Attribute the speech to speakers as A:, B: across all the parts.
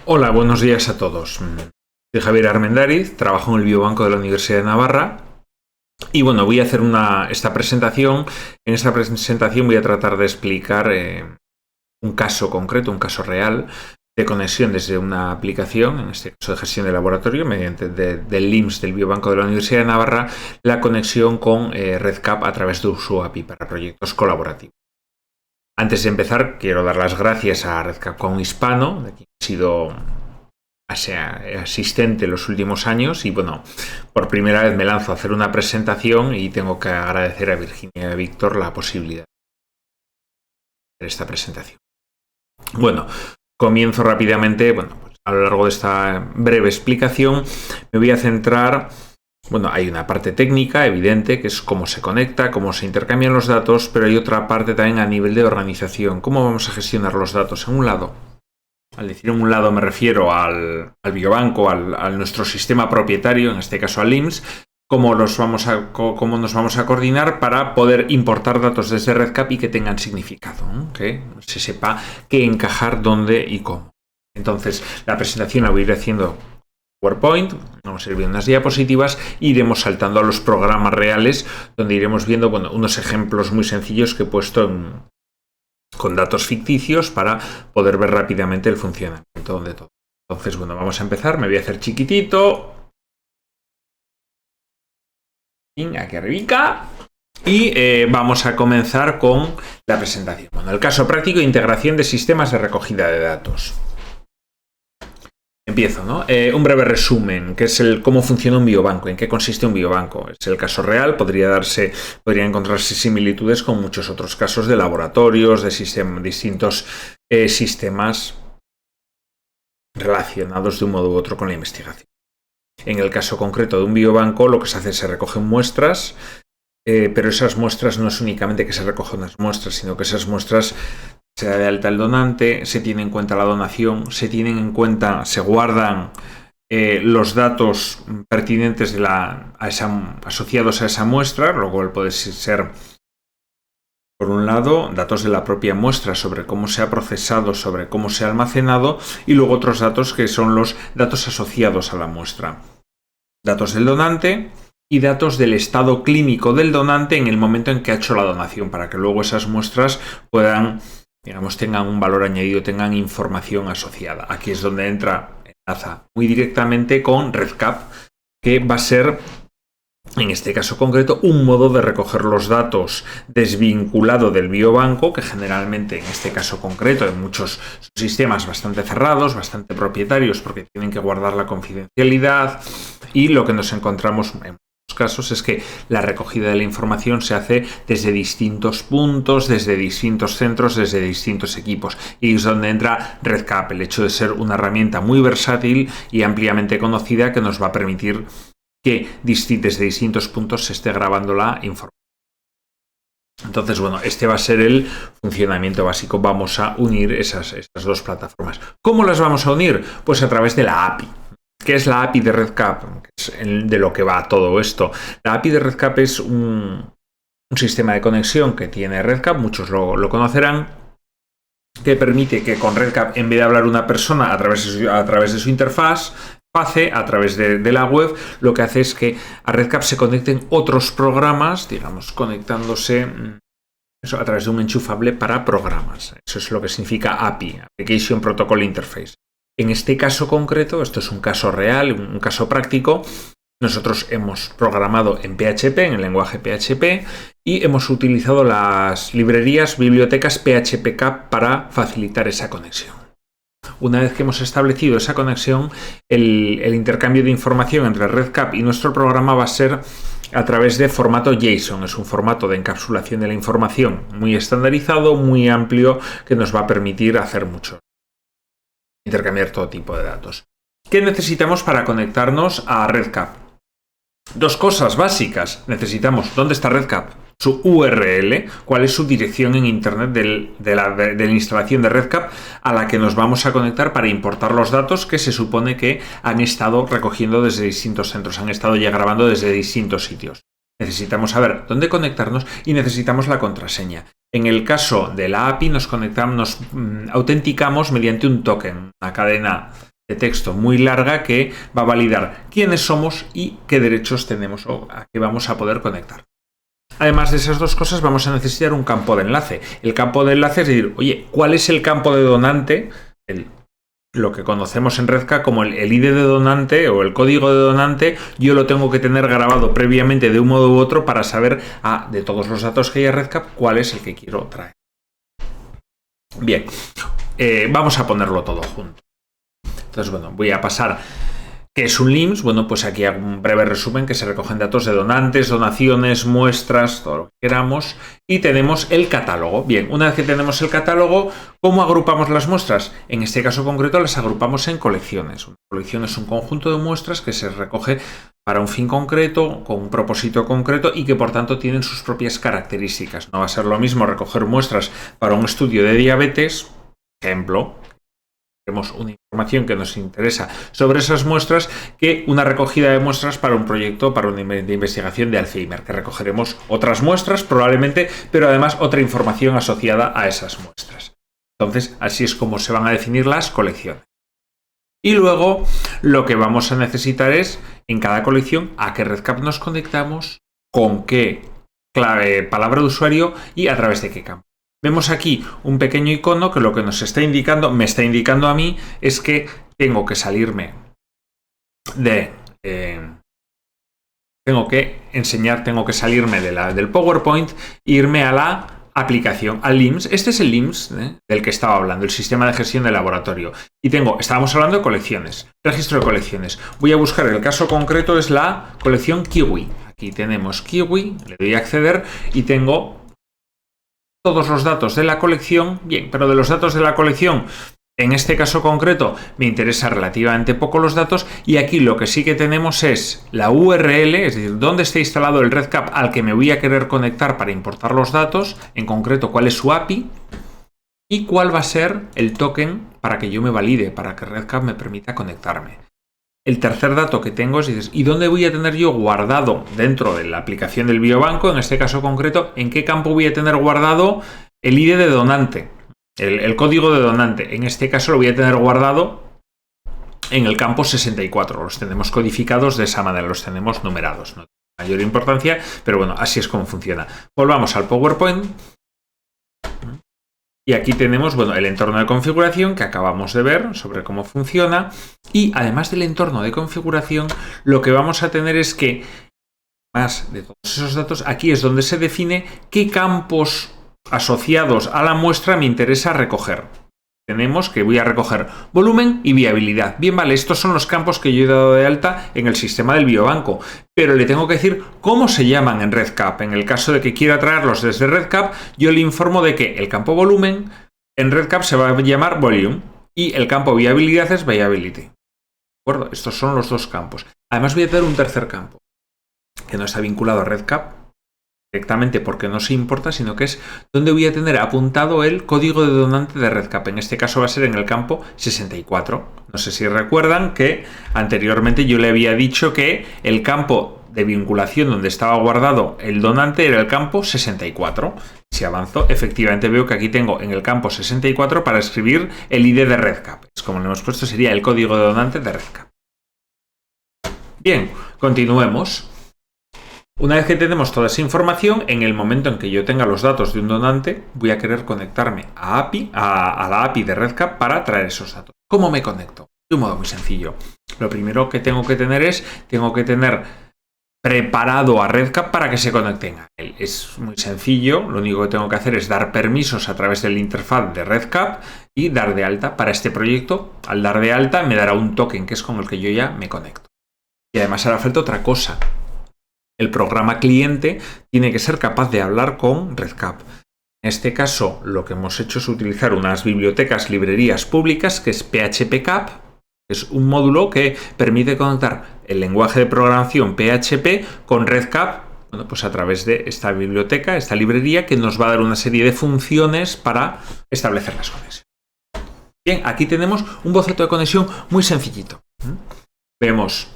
A: Hola, buenos días a todos. Soy Javier Armendáriz, trabajo en el Biobanco de la Universidad de Navarra y bueno, voy a hacer esta presentación. En esta presentación voy a tratar de explicar un caso concreto, un caso real de conexión desde una aplicación, en este caso de gestión de laboratorio, mediante del LIMS del Biobanco de la Universidad de Navarra, la conexión con REDCap a través de su API para proyectos colaborativos. Antes de empezar, quiero dar las gracias a REDCap Hispano, de quien he sido asistente en los últimos años y bueno, por primera vez me lanzo a hacer una presentación y tengo que agradecer a Virginia y a Víctor la posibilidad de hacer esta presentación. Bueno, comienzo rápidamente. Bueno, pues a lo largo de esta breve explicación me voy a centrar. Bueno, hay una parte técnica evidente, que es cómo se conecta, cómo se intercambian los datos, pero hay otra parte también a nivel de organización, cómo vamos a gestionar los datos. En un lado, al decir en un lado me refiero al biobanco, a nuestro sistema propietario, en este caso al LIMS, cómo nos vamos a coordinar para poder importar datos desde REDCap y que tengan significado, ¿no? Que se sepa qué encajar, dónde y cómo. Entonces, la presentación la voy a ir haciendo PowerPoint, vamos a ir viendo unas diapositivas e iremos saltando a los programas reales, donde iremos viendo unos ejemplos muy sencillos que he puesto con datos ficticios para poder ver rápidamente el funcionamiento de todo. Entonces, bueno, vamos a empezar. Me voy a hacer chiquitito. Aquí arriba. Y vamos a comenzar con la presentación. Bueno, el caso práctico de integración de sistemas de recogida de datos. Empiezo, ¿no? Un breve resumen, que es cómo funciona un biobanco, en qué consiste un biobanco. Es el caso real, podrían encontrarse similitudes con muchos otros casos de laboratorios, de distintos sistemas relacionados de un modo u otro con la investigación. En el caso concreto de un biobanco, lo que se hace es se recogen muestras, pero esas muestras no es únicamente que se recojan unas muestras, sino que esas muestras se da de alta el donante, se tiene en cuenta la donación, se guardan los datos pertinentes asociados a esa muestra, lo cual puede ser, por un lado, datos de la propia muestra sobre cómo se ha procesado, sobre cómo se ha almacenado, y luego otros datos que son los datos asociados a la muestra. Datos del donante y datos del estado clínico del donante en el momento en que ha hecho la donación, para que luego esas muestras tengan un valor añadido, tengan información asociada. Aquí es donde enlaza muy directamente con REDCap, que va a ser, en este caso concreto, un modo de recoger los datos desvinculado del biobanco, que generalmente, en este caso concreto, en muchos sistemas bastante cerrados, bastante propietarios, porque tienen que guardar la confidencialidad, y lo que nos encontramos en casos es que la recogida de la información se hace desde distintos puntos, desde distintos centros, desde distintos equipos, y es donde entra REDCap, el hecho de ser una herramienta muy versátil y ampliamente conocida que nos va a permitir que desde distintos puntos se esté grabando la información. Entonces, bueno, este va a ser el funcionamiento básico. Vamos a unir esas dos plataformas. ¿Cómo las vamos a unir? Pues a través de la API. ¿Qué es la API de REDCap? Es de lo que va todo esto. La API de REDCap es un sistema de conexión que tiene REDCap, muchos lo conocerán, que permite que con REDCap, en vez de hablar una persona a través de su interfaz, a través de la web, lo que hace es que a REDCap se conecten otros programas, digamos, conectándose a través de un enchufable para programas. Eso es lo que significa API, Application Protocol Interface. En este caso concreto, esto es un caso real, un caso práctico. Nosotros hemos programado en PHP, en el lenguaje PHP, y hemos utilizado las bibliotecas PHPCAP para facilitar esa conexión. Una vez que hemos establecido esa conexión, el intercambio de información entre REDCap y nuestro programa va a ser a través de formato JSON. Es un formato de encapsulación de la información muy estandarizado, muy amplio, que nos va a permitir hacer intercambiar todo tipo de datos. ¿Qué necesitamos para conectarnos a REDCap? Dos cosas básicas. Necesitamos dónde está REDCap, su URL, cuál es su dirección en internet de la instalación de REDCap a la que nos vamos a conectar para importar los datos que se supone que han estado recogiendo desde distintos centros, han estado ya grabando desde distintos sitios. Necesitamos saber dónde conectarnos y necesitamos la contraseña. En el caso de la API nos autenticamos mediante un token, una cadena de texto muy larga que va a validar quiénes somos y qué derechos tenemos o a qué vamos a poder conectar. Además de esas dos cosas, vamos a necesitar un campo de enlace. El campo de enlace es decir, oye, ¿cuál es el campo de donante? Lo que conocemos en REDCap como el ID de donante o el código de donante, yo lo tengo que tener grabado previamente de un modo u otro para saber, de todos los datos que hay en REDCap, cuál es el que quiero traer. Bien, vamos a ponerlo todo junto. Entonces, bueno, voy a pasar. ¿Qué es un LIMS? Bueno, pues aquí hago un breve resumen que se recogen datos de donantes, donaciones, muestras, todo lo que queramos. Y tenemos el catálogo. Bien, una vez que tenemos el catálogo, ¿cómo agrupamos las muestras? En este caso concreto las agrupamos en colecciones. Una colección es un conjunto de muestras que se recoge para un fin concreto, con un propósito concreto y que por tanto tienen sus propias características. No va a ser lo mismo recoger muestras para un estudio de diabetes, ejemplo, tenemos una información que nos interesa sobre esas muestras que una recogida de muestras para un proyecto, para una de investigación de Alzheimer, que recogeremos otras muestras probablemente, pero además otra información asociada a esas muestras. Entonces, así es como se van a definir las colecciones. Y luego, lo que vamos a necesitar es, en cada colección, a qué REDCap nos conectamos, con qué clave, palabra de usuario y a través de qué campo. Vemos aquí un pequeño icono que lo que nos está indicando, me está indicando a mí, es que tengo que salirme de... tengo que salirme del PowerPoint e irme a la aplicación, al LIMS. Este es el LIMS del que estaba hablando, el sistema de gestión de laboratorio. Y estábamos hablando de colecciones, registro de colecciones. Voy a buscar, el caso concreto es la colección Kiwi. Aquí tenemos Kiwi, le doy a acceder y tengo todos los datos de la colección. Bien, pero de los datos de la colección, en este caso concreto, me interesa relativamente poco los datos y aquí lo que sí que tenemos es la URL, es decir, dónde está instalado el REDCap al que me voy a querer conectar para importar los datos, en concreto cuál es su API y cuál va a ser el token para que yo me valide, para que REDCap me permita conectarme. El tercer dato que tengo es, ¿y dónde voy a tener yo guardado dentro de la aplicación del biobanco? En este caso concreto, ¿en qué campo voy a tener guardado el ID de donante? El código de donante. En este caso lo voy a tener guardado en el campo 64. Los tenemos codificados de esa manera, los tenemos numerados. No tiene mayor importancia, pero bueno, así es como funciona. Volvamos al PowerPoint. Y aquí tenemos, bueno, el entorno de configuración que acabamos de ver sobre cómo funciona. Y además del entorno de configuración, lo que vamos a tener es que, más de todos esos datos, aquí es donde se define qué campos asociados a la muestra me interesa recoger. Tenemos que voy a recoger volumen y viabilidad. Bien, vale, estos son los campos que yo he dado de alta en el sistema del biobanco, pero le tengo que decir cómo se llaman en REDCap. En el caso de que quiera traerlos desde REDCap, yo le informo de que el campo volumen en REDCap se va a llamar volume y el campo viabilidad es viability. ¿De acuerdo? Estos son los dos campos. Además voy a tener un tercer campo que no está vinculado a REDCap directamente porque no se importa, sino que es donde voy a tener apuntado el código de donante de REDCap. En este caso va a ser en el campo 64. No sé si recuerdan que anteriormente yo le había dicho que el campo de vinculación donde estaba guardado el donante era el campo 64. Si avanzo, efectivamente veo que aquí tengo en el campo 64 para escribir el ID de REDCap. Es como le hemos puesto, sería el código de donante de REDCap. Bien, continuemos. Una vez que tenemos toda esa información, en el momento en que yo tenga los datos de un donante, voy a querer conectarme a la API de REDCap para traer esos datos. ¿Cómo me conecto? De un modo muy sencillo. Lo primero que tengo que tener preparado a REDCap para que se conecten a él. Es muy sencillo, lo único que tengo que hacer es dar permisos a través de la interfaz de REDCap y dar de alta para este proyecto. Al dar de alta me dará un token que es con el que yo ya me conecto. Y además hará falta otra cosa. El programa cliente tiene que ser capaz de hablar con REDCap. En este caso, lo que hemos hecho es utilizar unas bibliotecas, librerías públicas, que es PHPCAP, que es un módulo que permite conectar el lenguaje de programación PHP con REDCap, bueno, pues a través de esta biblioteca, esta librería, que nos va a dar una serie de funciones para establecer las conexiones. Bien, aquí tenemos un boceto de conexión muy sencillito. Vemos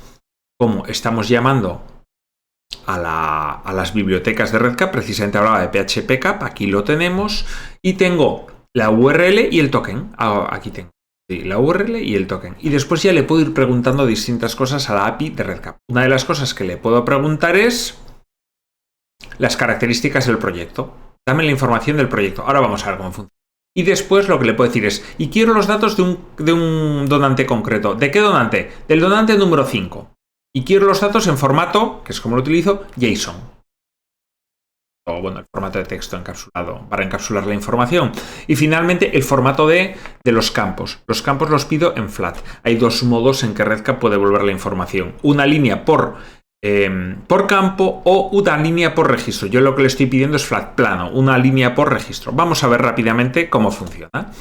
A: cómo estamos llamando a las bibliotecas de REDCap, precisamente hablaba de PHPCAP, aquí lo tenemos, y tengo la URL y el token, aquí tengo. la URL y el token. Y después ya le puedo ir preguntando distintas cosas a la API de RedCap. Una de las cosas que le puedo preguntar es las características del proyecto. Dame la información del proyecto. Ahora vamos a ver cómo funciona. Y después lo que le puedo decir es, y quiero los datos de un donante concreto. ¿De qué donante? Del donante número 5. Y quiero los datos en formato, que es como lo utilizo, JSON. O bueno, el formato de texto encapsulado para encapsular la información. Y finalmente el formato de los campos. Los campos los pido en flat. Hay dos modos en que RedCap puede devolver la información. Una línea por campo o una línea por registro. Yo lo que le estoy pidiendo es flat, plano, una línea por registro. Vamos a ver rápidamente cómo funciona.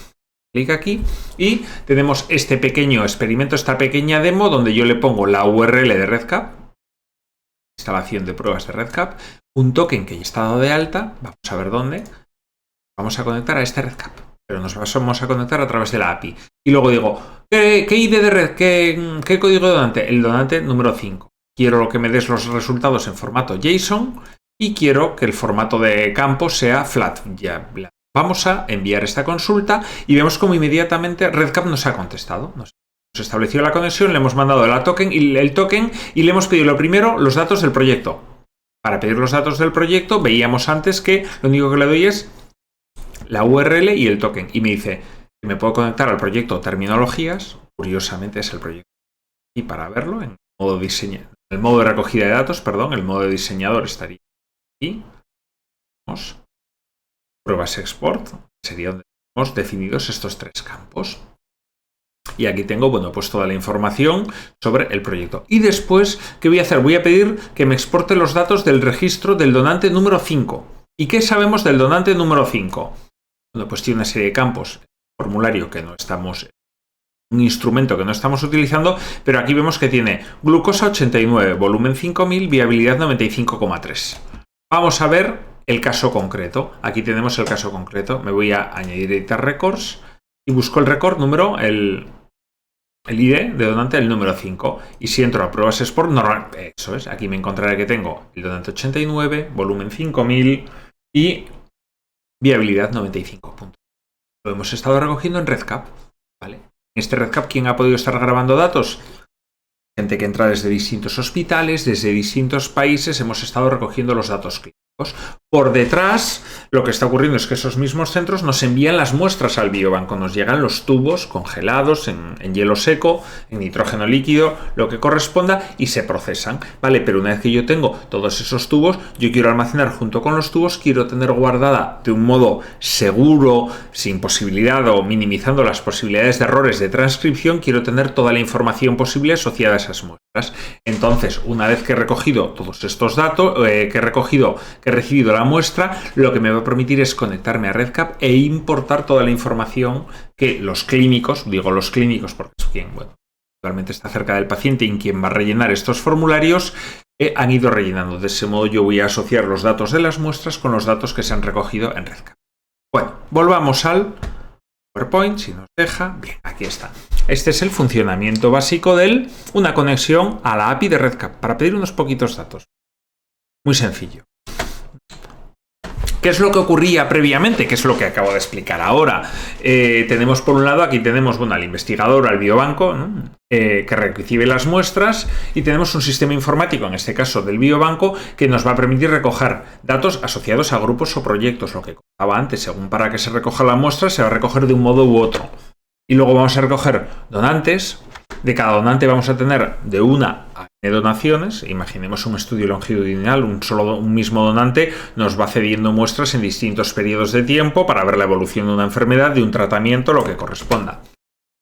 A: Clic aquí y tenemos este pequeño experimento, esta pequeña demo donde yo le pongo la URL de RedCap, instalación de pruebas de RedCap, un token que ya está dado de alta, vamos a ver dónde, vamos a conectar a este RedCap, pero nos vamos a conectar a través de la API. Y luego digo, ¿qué ID de red? ¿Qué código de donante? El donante número 5. Quiero que me des los resultados en formato JSON y quiero que el formato de campo sea flat. Ya vamos a enviar esta consulta y vemos cómo inmediatamente RedCap nos ha contestado. Nos estableció la conexión, le hemos mandado el token y le hemos pedido lo primero los datos del proyecto. Para pedir los datos del proyecto veíamos antes que lo único que le doy es la URL y el token. Y me dice que me puedo conectar al proyecto terminologías. Curiosamente es el proyecto. Y para verlo en modo diseño, el modo de recogida de datos, perdón, el modo de diseñador estaría aquí. Vamos. Pruebas export, sería donde tenemos definidos estos tres campos. Y aquí tengo, bueno, pues toda la información sobre el proyecto. Y después, ¿qué voy a hacer? Voy a pedir que me exporte los datos del registro del donante número 5. ¿Y qué sabemos del donante número 5? Bueno, pues tiene una serie de campos, formulario que no estamos, un instrumento que no estamos utilizando, pero aquí vemos que tiene glucosa 89, volumen 5000, viabilidad 95,3. Vamos a ver el caso concreto. Aquí tenemos el caso concreto. Me voy a añadir editar records y busco el record número, el ID de donante, el número 5. Y si entro a pruebas export, eso es, aquí me encontraré que tengo el donante 89, volumen 5000 y viabilidad 95 puntos. Lo hemos estado recogiendo en RedCap, ¿vale? En este RedCap, ¿quién ha podido estar grabando datos? Gente que entra desde distintos hospitales, desde distintos países, hemos estado recogiendo los datos clínicos. Por detrás, lo que está ocurriendo es que esos mismos centros nos envían las muestras al biobanco. Nos llegan los tubos congelados en hielo seco, en nitrógeno líquido, lo que corresponda, y se procesan, ¿vale? Pero una vez que yo tengo todos esos tubos, yo quiero almacenar junto con los tubos, quiero tener guardada de un modo seguro, sin posibilidad o minimizando las posibilidades de errores de transcripción, quiero tener toda la información posible asociada a esas muestras. Entonces, una vez que he recogido todos estos datos, que he recibido la muestra, lo que me va a permitir es conectarme a RedCap e importar toda la información que los clínicos, digo los clínicos porque es quien, bueno, realmente está cerca del paciente y en quien va a rellenar estos formularios, han ido rellenando. De ese modo yo voy a asociar los datos de las muestras con los datos que se han recogido en RedCap. Bueno, volvamos al PowerPoint, si nos deja. Bien, aquí está. Este es el funcionamiento básico de una conexión a la API de RedCap para pedir unos poquitos datos. Muy sencillo. ¿Qué es lo que ocurría previamente? ¿Qué es lo que acabo de explicar ahora? Tenemos por un lado, aquí tenemos, bueno, al investigador, al biobanco, ¿no? Que recibe las muestras, y tenemos un sistema informático, en este caso del biobanco, que nos va a permitir recoger datos asociados a grupos o proyectos. Lo que contaba antes, según para que se recoja la muestra, se va a recoger de un modo u otro. Y luego vamos a recoger donantes. De cada donante vamos a tener de 1 a n donaciones. Imaginemos un estudio longitudinal, un mismo donante nos va cediendo muestras en distintos periodos de tiempo para ver la evolución de una enfermedad, de un tratamiento, lo que corresponda.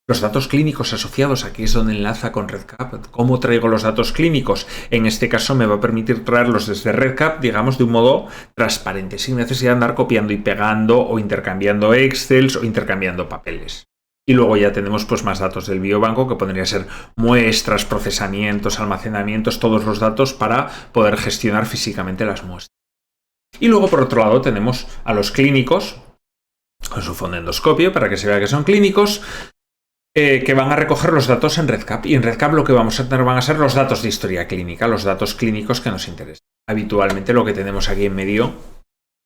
A: Los datos clínicos asociados, aquí es donde enlaza con RedCap. ¿Cómo traigo los datos clínicos? En este caso me va a permitir traerlos desde RedCap, digamos, de un modo transparente, sin necesidad de andar copiando y pegando o intercambiando Excels o intercambiando papeles. Y luego ya tenemos pues más datos del biobanco, que podrían ser muestras, procesamientos, almacenamientos, todos los datos para poder gestionar físicamente las muestras. Y luego por otro lado tenemos a los clínicos con su fonendoscopio, para que se vea que son clínicos, que van a recoger los datos en RedCap. Y en RedCap lo que vamos a tener van a ser los datos de historia clínica, los datos clínicos que nos interesan. Habitualmente lo que tenemos aquí en medio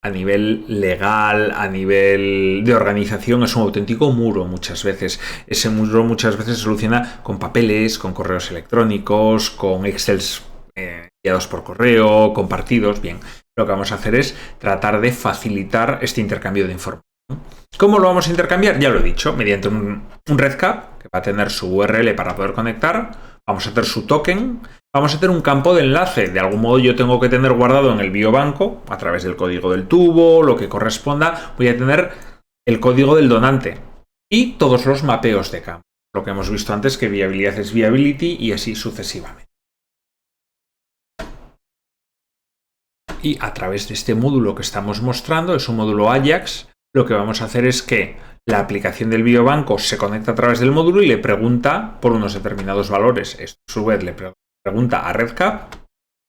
A: a nivel legal, a nivel de organización, es un auténtico muro muchas veces. Ese muro muchas veces se soluciona con papeles, con correos electrónicos, con Excels enviados por correo, compartidos. Bien, lo que vamos a hacer es tratar de facilitar este intercambio de información. ¿Cómo lo vamos a intercambiar? Ya lo he dicho, mediante un REDCap, que va a tener su URL para poder conectar, vamos a tener su token, vamos a tener un campo de enlace. De algún modo yo tengo que tener guardado en el biobanco, a través del código del tubo, lo que corresponda, voy a tener el código del donante y todos los mapeos de campo. Lo que hemos visto antes, que viabilidad es viability y así sucesivamente. Y a través de este módulo que estamos mostrando, es un módulo Ajax, lo que vamos a hacer es que la aplicación del biobanco se conecta a través del módulo y le pregunta por unos determinados valores. Esto a su vez le pregunta a REDCap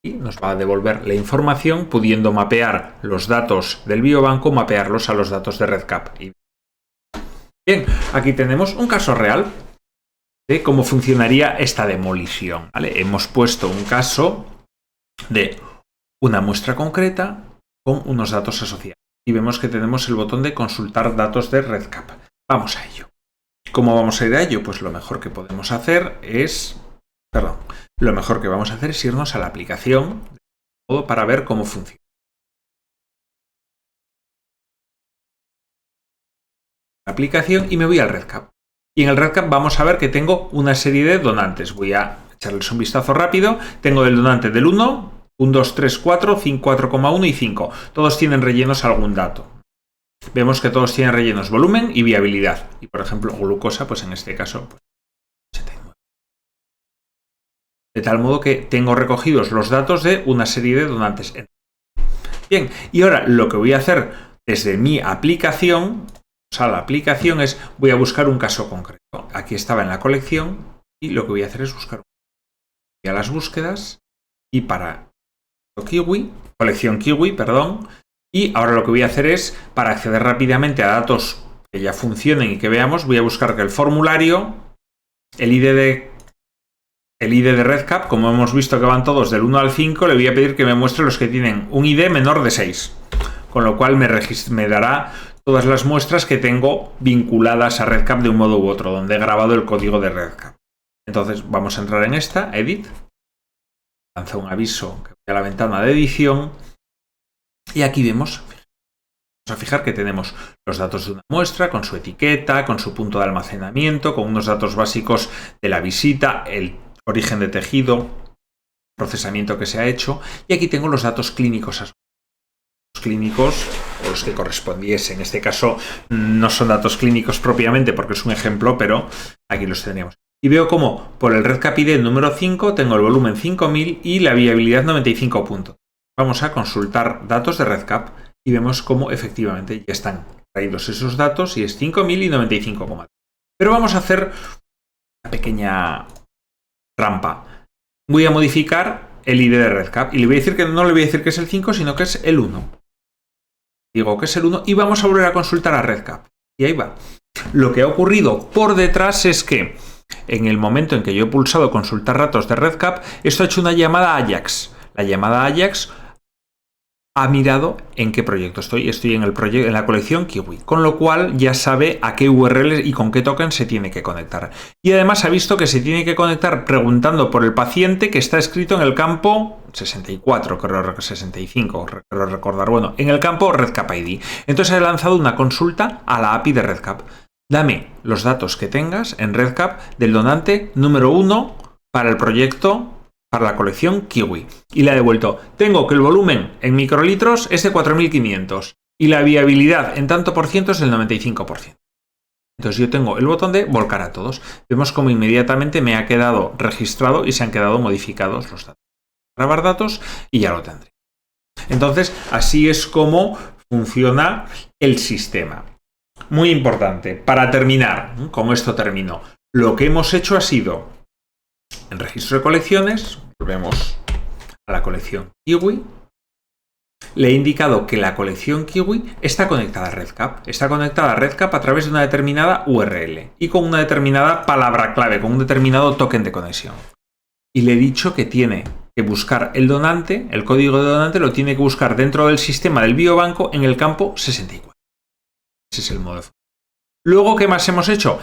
A: y nos va a devolver la información, pudiendo mapear los datos del biobanco, mapearlos a los datos de REDCap. Bien, aquí tenemos un caso real de cómo funcionaría esta demolición, ¿vale? Hemos puesto un caso de una muestra concreta con unos datos asociados. Y vemos que tenemos el botón de consultar datos de REDCap. Vamos a ello. ¿Cómo vamos a ir a ello? Pues lo mejor que podemos hacer es... lo mejor que vamos a hacer es irnos a la aplicación para ver cómo funciona. La aplicación y me voy al REDCap. Y en el REDCap vamos a ver que tengo una serie de donantes. Voy a echarles un vistazo rápido. Tengo el donante del 1... 1, 2, 3, 4, 5, 4,1 y 5. Todos tienen rellenos algún dato. Vemos que todos tienen rellenos volumen y viabilidad. Y por ejemplo, glucosa, pues en este caso, pues, 79. De tal modo que tengo recogidos los datos de una serie de donantes. Bien, y ahora lo que voy a hacer desde mi aplicación, o sea, la aplicación es, voy a buscar un caso concreto. Aquí estaba en la colección y lo que voy a hacer es buscar. Voy a las búsquedas y para colección Kiwi, perdón. Y ahora lo que voy a hacer es, para acceder rápidamente a datos que ya funcionen y que veamos, voy a buscar que el formulario, el ID de REDCap, como hemos visto que van todos del 1 al 5, le voy a pedir que me muestre los que tienen un ID menor de 6. Con lo cual me dará todas las muestras que tengo vinculadas a REDCap de un modo u otro, donde he grabado el código de REDCap. Entonces vamos a entrar en esta, Edit. Lanza un aviso que voy a la ventana de edición y aquí vamos a fijar que tenemos los datos de una muestra con su etiqueta, con su punto de almacenamiento, con unos datos básicos de la visita, el origen de tejido, procesamiento que se ha hecho y aquí tengo los datos clínicos o los que correspondiese. En este caso no son datos clínicos propiamente porque es un ejemplo, pero aquí los tendríamos. Y veo como por el REDCap ID número 5 tengo el volumen 5000 y la viabilidad 95 puntos. Vamos a consultar datos de REDCap y vemos cómo efectivamente ya están traídos esos datos y es 5000 y 95,3. Pero vamos a hacer una pequeña trampa. Voy a modificar el ID de REDCap y le voy a decir que no le voy a decir que es el 5, sino que es el 1. Digo que es el 1 y vamos a volver a consultar a REDCap. Y ahí va. Lo que ha ocurrido por detrás es que en el momento en que yo he pulsado consultar datos de REDCap, esto ha hecho una llamada Ajax. La llamada Ajax ha mirado en qué proyecto estoy. Estoy en la colección Kiwi, con lo cual ya sabe a qué URL y con qué token se tiene que conectar. Y además ha visto que se tiene que conectar preguntando por el paciente que está escrito en el campo 64, creo que 65, creo recordar. Bueno, en el campo REDCap ID. Entonces he lanzado una consulta a la API de REDCap. Dame los datos que tengas en REDCap del donante número 1 para el proyecto, para la colección Kiwi. Y le he devuelto, tengo que el volumen en microlitros es de 4500 y la viabilidad en tanto por ciento es del 95%. Entonces yo tengo el botón de volcar a todos. Vemos como inmediatamente me ha quedado registrado y se han quedado modificados los datos. Grabar datos y ya lo tendré. Entonces así es como funciona el sistema. Muy importante, para terminar, con esto termino. Lo que hemos hecho ha sido, en registro de colecciones, volvemos a la colección Kiwi, le he indicado que la colección Kiwi está conectada a REDCap. Está conectada a REDCap a través de una determinada URL y con una determinada palabra clave, con un determinado token de conexión. Y le he dicho que tiene que buscar el donante, el código de donante lo tiene que buscar dentro del sistema del biobanco en el campo 64. Ese es el modo. Luego, ¿qué más hemos hecho?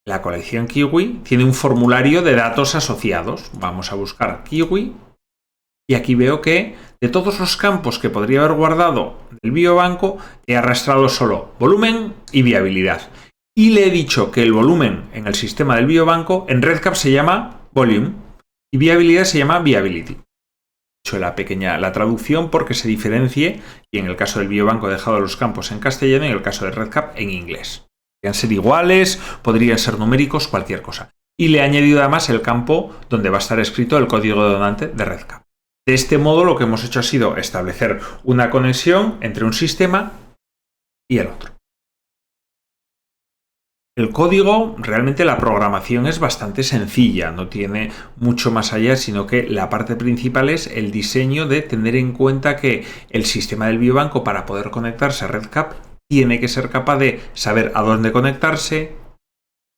A: La colección Kiwi tiene un formulario de datos asociados. Vamos a buscar Kiwi y aquí veo que de todos los campos que podría haber guardado del biobanco, he arrastrado solo volumen y viabilidad. Y le he dicho que el volumen en el sistema del biobanco en REDCap se llama volume y viabilidad se llama viability. He hecho la traducción porque se diferencie, y en el caso del biobanco he dejado los campos en castellano y en el caso de REDCap en inglés. Podrían ser iguales, podrían ser numéricos, cualquier cosa. Y le he añadido además el campo donde va a estar escrito el código de donante de REDCap. De este modo lo que hemos hecho ha sido establecer una conexión entre un sistema y el otro. El código, realmente la programación es bastante sencilla, no tiene mucho más allá, sino que la parte principal es el diseño de tener en cuenta que el sistema del biobanco, para poder conectarse a REDCap, tiene que ser capaz de saber a dónde conectarse,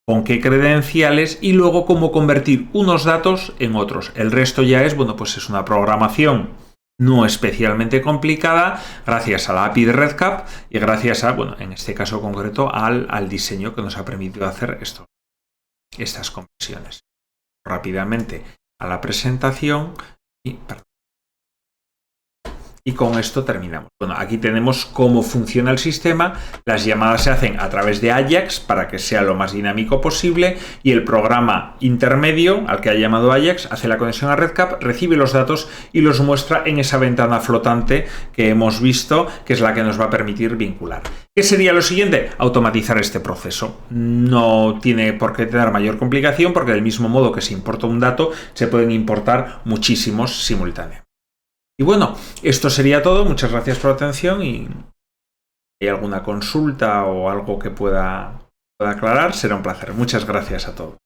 A: con qué credenciales y luego cómo convertir unos datos en otros. El resto ya es, bueno, pues es una programación no especialmente complicada, gracias a la API de REDCap y gracias a, bueno, en este caso concreto, al diseño que nos ha permitido hacer estas conversiones. Rápidamente a la presentación y con esto terminamos. Bueno, aquí tenemos cómo funciona el sistema. Las llamadas se hacen a través de Ajax para que sea lo más dinámico posible y el programa intermedio al que ha llamado Ajax hace la conexión a REDCap, recibe los datos y los muestra en esa ventana flotante que hemos visto, que es la que nos va a permitir vincular. ¿Qué sería lo siguiente? Automatizar este proceso. No tiene por qué tener mayor complicación porque del mismo modo que se importa un dato, se pueden importar muchísimos simultáneamente. Y bueno, esto sería todo. Muchas gracias por la atención y si hay alguna consulta o algo que pueda aclarar, será un placer. Muchas gracias a todos.